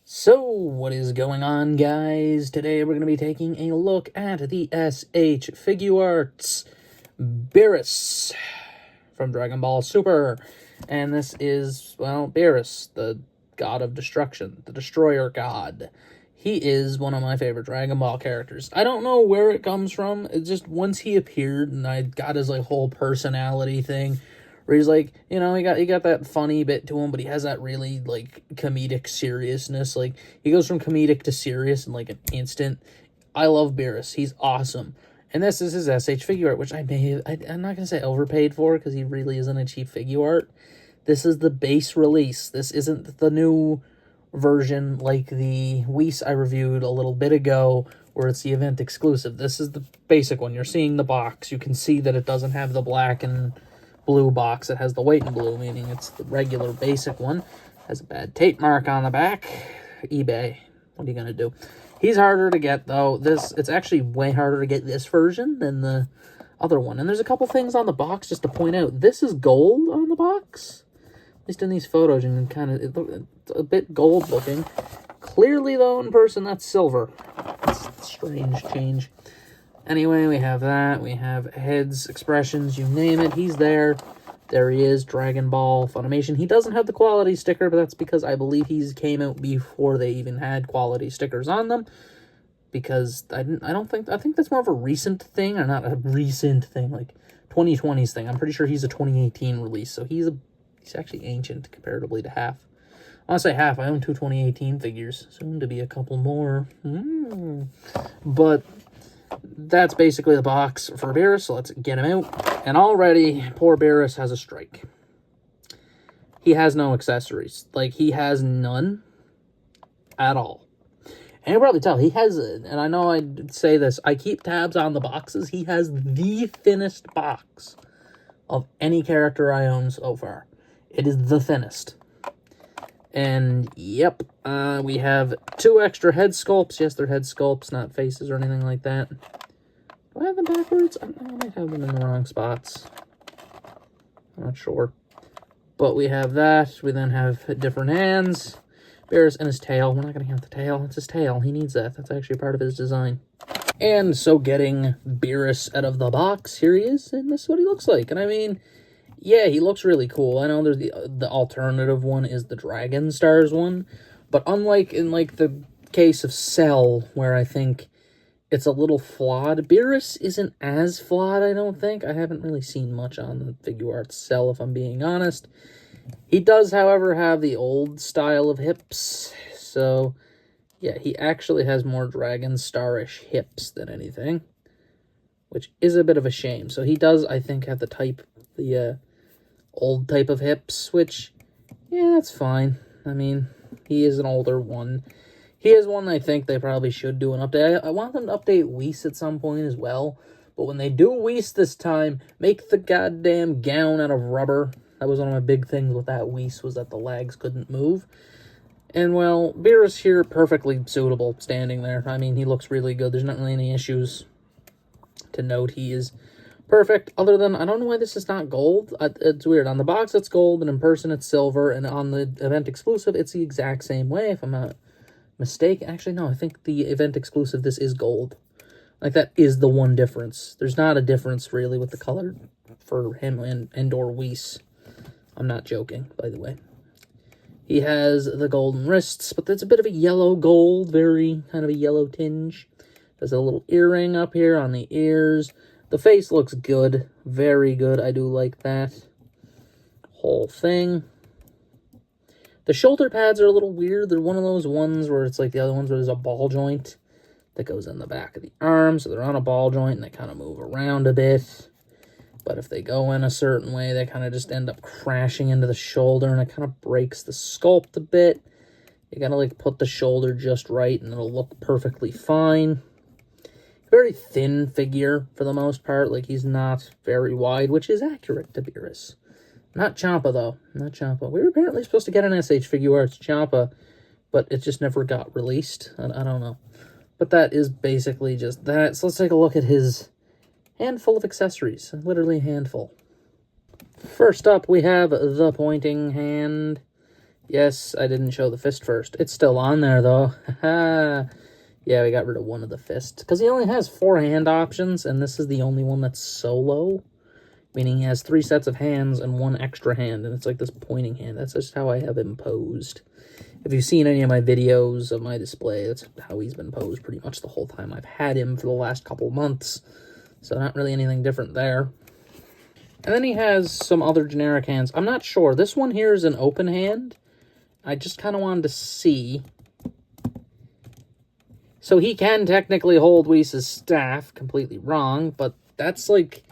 So, what is going on, guys? Today we're going to be taking a look at the SH Figuarts Beerus from Dragon Ball Super. And this is, well, Beerus, the god of destruction, the destroyer god. He is one of my favorite Dragon Ball characters. I don't know where it comes from. It's just once he appeared and I got his like whole personality thing, where he's like, you know, he got that funny bit to him, but he has that really like comedic seriousness. Like he goes from comedic to serious in like an instant. I love Beerus. He's awesome. And this is his SH figure art, which I'm not gonna say overpaid for because he really isn't a cheap figure art. This is the base release. This isn't the new version like the Whis I reviewed a little bit ago, where it's the event exclusive. This is the basic one. You're seeing the box. You can see that it doesn't have the black and blue box. It has the white and blue, meaning it's the regular basic one. Has a bad tape mark on the back. eBay. What are you gonna do? He's harder to get though. It's actually way harder to get this version than the other one. And there's a couple things on the box just to point out. This is gold on the box. At least in these photos, you can kind of, it's a bit gold looking. Clearly though, in person, that's silver. It's a strange change. Anyway, we have that. We have heads, expressions, you name it. He's there. There he is, Dragon Ball Funimation. He doesn't have the quality sticker, but that's because I believe he came out before they even had quality stickers on them. Because I think that's more of a recent thing, or not a recent thing, like 2020's thing. I'm pretty sure he's a 2018 release, so he's actually ancient comparatively to half. I want to say half. I own two 2018 figures, soon to be a couple more. But that's basically the box for Beerus, so let's get him out. And already, poor Beerus has a strike. He has no accessories. Like, he has none at all. And you'll probably tell, he has, and I know I say this, I keep tabs on the boxes. He has the thinnest box of any character I own so far. It is the thinnest. And, yep, we have 2 extra head sculpts. Yes, they're head sculpts, not faces or anything like that. Do I have them backwards? I might have them in the wrong spots. I'm not sure. But we have that. We then have different hands. Beerus and his tail. We're not going to have the tail. It's his tail. He needs that. That's actually part of his design. And so getting Beerus out of the box, here he is, and this is what he looks like. And I mean, yeah, he looks really cool. I know there's the alternative one is the Dragon Stars one, but unlike in like the case of Cell, where I think it's a little flawed, Beerus isn't as flawed, I don't think. I haven't really seen much on the Figuarts Cell, if I'm being honest. He does, however, have the old style of hips, so yeah, he actually has more Dragon Star-ish hips than anything, which is a bit of a shame. So he does, I think, have the old type of hips, which, yeah, that's fine. I mean, he is an older one. He is one I think they probably should do an update. I want them to update Whis at some point as well, but when they do Whis this time, make the goddamn gown out of rubber. That was one of my big things with that Whis, was that the legs couldn't move. And, well, Beerus here, perfectly suitable standing there. I mean, he looks really good. There's not really any issues to note. He is perfect, other than, I don't know why this is not gold. It's weird. On the box, it's gold, and in person, it's silver, and on the event exclusive, it's the exact same way, if I'm not mistaken. Actually, no, I think the event exclusive, this is gold. Like, that is the one difference. There's not a difference, really, with the color for him and or Whis. I'm not joking, by the way. He has the golden wrists, but it's a bit of a yellow gold, very kind of a yellow tinge. There's a little earring up here on the ears. The face looks good. Very good. I do like that whole thing. The shoulder pads are a little weird. They're one of those ones where it's like the other ones where there's a ball joint that goes in the back of the arm. So they're on a ball joint and they kind of move around a bit. But if they go in a certain way, they kind of just end up crashing into the shoulder, and it kind of breaks the sculpt a bit. You gotta like put the shoulder just right and it'll look perfectly fine. Very thin figure for the most part. Like, he's not very wide, which is accurate to Beerus. Not Ciampa, though. Not Ciampa. We were apparently supposed to get an SH Figuarts Ciampa, but it just never got released. I don't know. But that is basically just that. So let's take a look at his handful of accessories. Literally a handful. First up, we have the pointing hand. Yes, I didn't show the fist first. It's still on there, though. Yeah, we got rid of one of the fists. Because he only has 4 hand options, and this is the only one that's solo. Meaning he has 3 sets of hands and 1 extra hand, and it's like this pointing hand. That's just how I have him posed. If you've seen any of my videos of my display, that's how he's been posed pretty much the whole time I've had him for the last couple months. So not really anything different there. And then he has some other generic hands. I'm not sure. This one here is an open hand. I just kind of wanted to see. So he can technically hold Whis' staff. Completely wrong, but that's like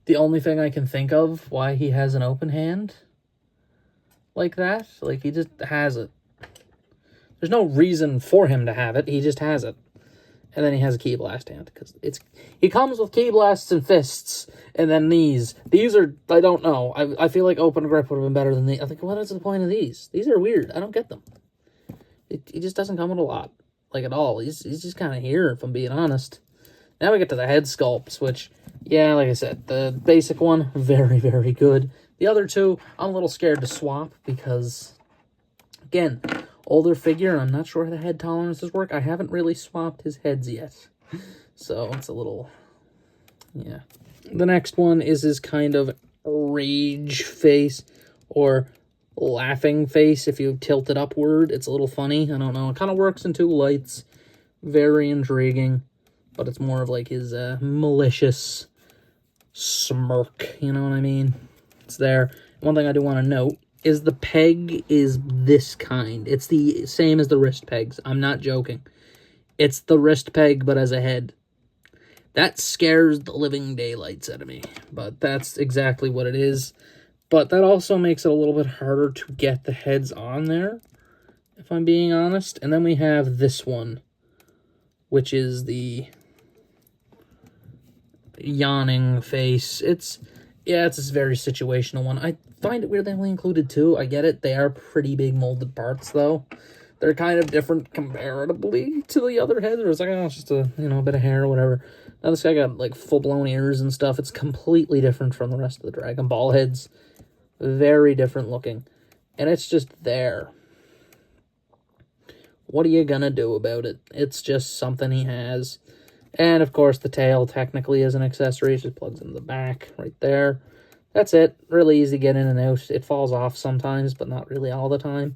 the only thing I can think of why he has an open hand like that. Like, he just has it. There's no reason for him to have it. He just has it. And then he has a Ki Blast hand, because he comes with Ki Blasts and fists, and then these. These are, I don't know. I feel like open grip would have been better than these. I think, what is the point of these? These are weird. I don't get them. He just doesn't come with a lot, like, at all. He's just kind of here, if I'm being honest. Now we get to the head sculpts, which, yeah, like I said, the basic one, very, very good. The other two, I'm a little scared to swap, because, again, older figure, and I'm not sure how the head tolerances work. I haven't really swapped his heads yet. So it's a little, yeah. The next one is his kind of rage face, or laughing face if you tilt it upward. It's a little funny. I don't know. It kind of works in 2 lights. Very intriguing. But it's more of like his malicious smirk. You know what I mean? It's there. One thing I do want to note is the peg is this kind. It's the same as the wrist pegs. I'm not joking. It's the wrist peg, but as a head. That scares the living daylights out of me. But that's exactly what it is. But that also makes it a little bit harder to get the heads on there, if I'm being honest. And then we have this one, which is the yawning face. It's this very situational one. I find it weird they only included 2. I get it. They are pretty big molded parts, though. They're kind of different comparatively to the other heads. It's like, oh, it's just a, a bit of hair or whatever. Now this guy got, like, full-blown ears and stuff. It's completely different from the rest of the Dragon Ball heads. Very different looking. And it's just there. What are you gonna do about it? It's just something he has. And, of course, the tail technically is an accessory. It just plugs into the back right there. That's it. Really easy to get in and out. It falls off sometimes, but not really all the time.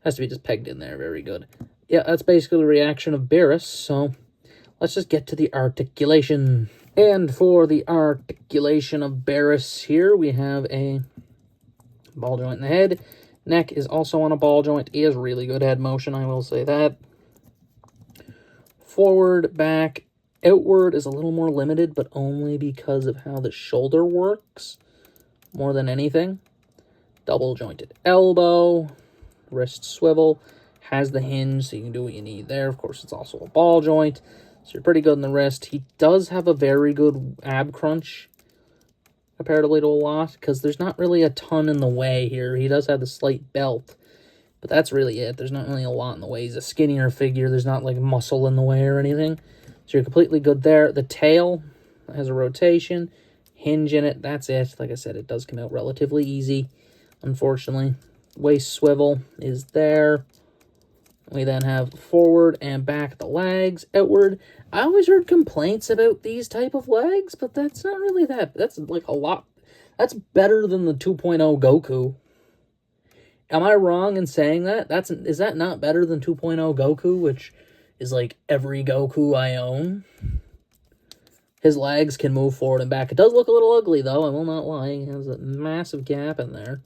Has to be just pegged in there. Very good. Yeah, that's basically the reaction of beerus. So let's just get to the articulation. And for the articulation of beerus here, we have a ball joint in the head. Neck is also on a ball joint. He has really good head motion, I will say that. Forward, back, outward is a little more limited, but only because of how the shoulder works, more than anything. Double jointed elbow, wrist swivel, has the hinge, so you can do what you need there. Of course, it's also a ball joint, so you're pretty good in the wrist. He does have a very good ab crunch, comparatively to a lot, because there's not really a ton in the way here. He does have the slight belt, but that's really it. There's not really a lot in the way. He's a skinnier figure. There's not, like, muscle in the way or anything. So you're completely good there. The tail has a rotation, hinge in it. That's it. Like I said, it does come out relatively easy, unfortunately. Waist swivel is there. We then have forward and back the legs, outward. I always heard complaints about these type of legs, but that's not really that. That's like a lot. That's better than the 2.0 Goku. Am I wrong in saying that? Is that not better than 2.0 Goku, which is like every Goku I own? His legs can move forward and back. It does look a little ugly, though. I will not lie. He has a massive gap in there.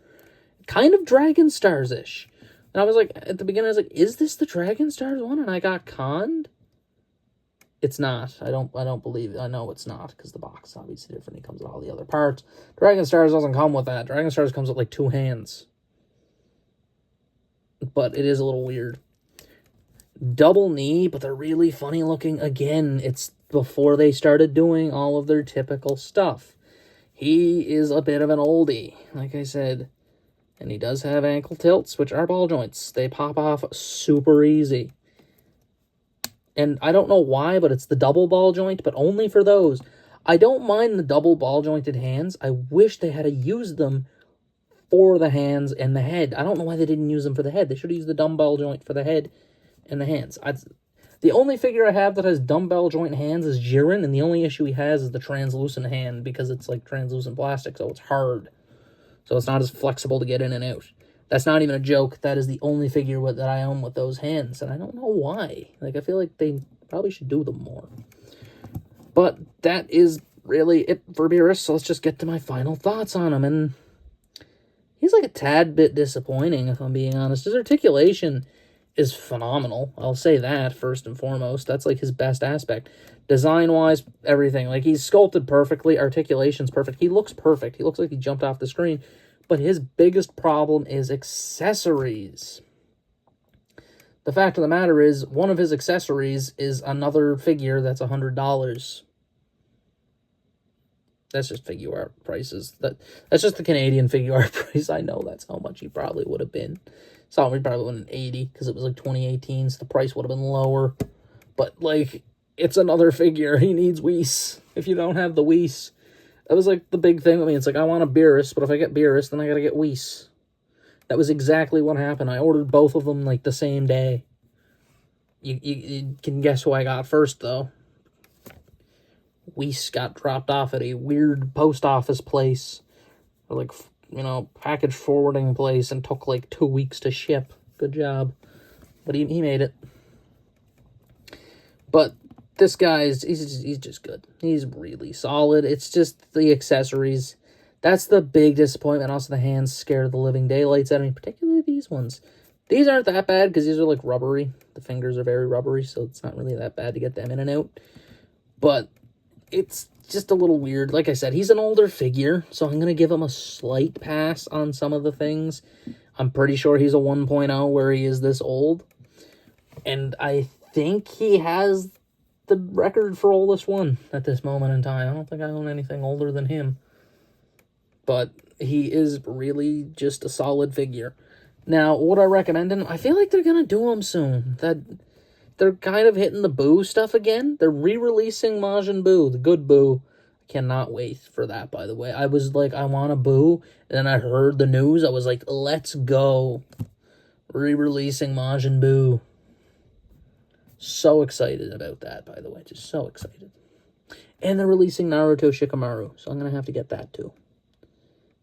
Kind of Dragon Stars-ish. And I was like, at the beginning, I was like, is this the Dragon Stars one? And I got conned. It's not. I don't believe it. I know it's not, because the box is obviously different. It comes with all the other parts. Dragon Stars doesn't come with that. Dragon Stars comes with like 2 hands. But it is a little weird. Double knee, but they're really funny looking. Again, it's before they started doing all of their typical stuff. He is a bit of an oldie, like I said. And he does have ankle tilts, which are ball joints. They pop off super easy. And I don't know why, but it's the double ball joint, but only for those. I don't mind the double ball jointed hands. I wish they had used them for the hands and the head. I don't know why they didn't use them for the head. They should have used the dumbbell joint for the head and the hands. The only figure I have that has dumbbell joint hands is Jiren, and the only issue he has is the translucent hand because it's like translucent plastic, so it's hard. So it's not as flexible to get in and out. That's not even a joke. That is the only figure that I own with those hands, and I don't know why. Like, I feel like they probably should do them more. But that is really it for Beerus, so let's just get to my final thoughts on him. And he's like a tad bit disappointing, if I'm being honest. His articulation is phenomenal. I'll say that first and foremost. That's like his best aspect. Design-wise, everything. Like, he's sculpted perfectly. Articulation's perfect. He looks perfect. He looks like he jumped off the screen. But his biggest problem is accessories. The fact of the matter is, one of his accessories is another figure that's $100. That's just figuart prices. That's just the Canadian figuart price. I know that's how much he probably would have been. So he probably went 80 because it was like 2018, so the price would have been lower. But, like, it's another figure. He needs Whis. If you don't have the Whis, that was like the big thing with me. It's like, I want a beerus, but if I get beerus, then I gotta get Whis. That was exactly what happened. I ordered both of them like the same day. You can guess who I got first, though. Whis got dropped off at a weird post office place, or like, you know, package forwarding place, and took like 2 weeks to ship. Good job. But he made it. But this guy, he's just good. He's really solid. It's just the accessories. That's the big disappointment. Also, the hands scared the living daylights out of me, particularly these ones. These aren't that bad because these are like rubbery. The fingers are very rubbery, so it's not really that bad to get them in and out. But it's just a little weird. Like I said, he's an older figure, so I'm going to give him a slight pass on some of the things. I'm pretty sure he's a 1.0 where he is this old. And I think he has the record for oldest one at this moment in time. I don't think I own anything older than him. But he is really just a solid figure. Now, would I recommend him? I feel like they're going to do him soon. They're kind of hitting the Boo stuff again. They're re-releasing Majin Buu, the good Boo. I cannot wait for that, by the way. I was like, I want a Boo. And then I heard the news. I was like, let's go. Re-releasing Majin Buu. So excited about that, by the way. Just so excited. And they're releasing Naruto Shikamaru. So I'm going to have to get that, too.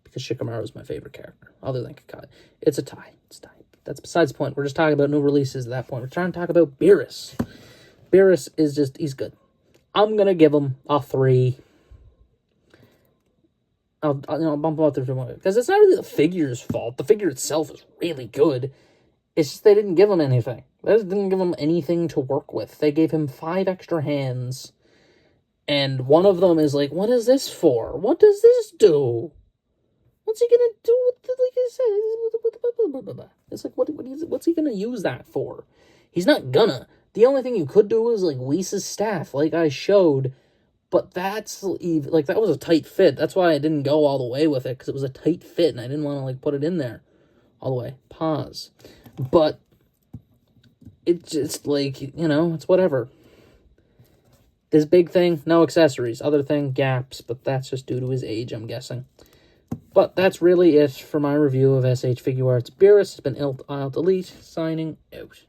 Because Shikamaru is my favorite character. Other than Kakashi. It's a tie. It's a tie. That's besides the point. We're just talking about new releases at that point. We're trying to talk about Beerus. Beerus is just, he's good. I'm going to give him a 3. I'll bump him up to 3 because it's not really the figure's fault. The figure itself is really good. It's just they didn't give him anything. They didn't give him anything to work with. They gave him 5 extra hands. And one of them is like, what is this for? What does this do? What's he gonna do with the, like I said, it's like, what's he gonna use that for? He's not gonna. The only thing you could do is, like, Whis' staff, like I showed, but that's, like, that was a tight fit. That's why I didn't go all the way with it, because it was a tight fit, and I didn't want to, like, put it in there all the way. Pause. But it's just, like, you know, it's whatever. This big thing, no accessories. Other thing, gaps, but that's just due to his age, I'm guessing. But that's really it for my review of SH Figuarts. Beerus has been Ilt Elite, signing out.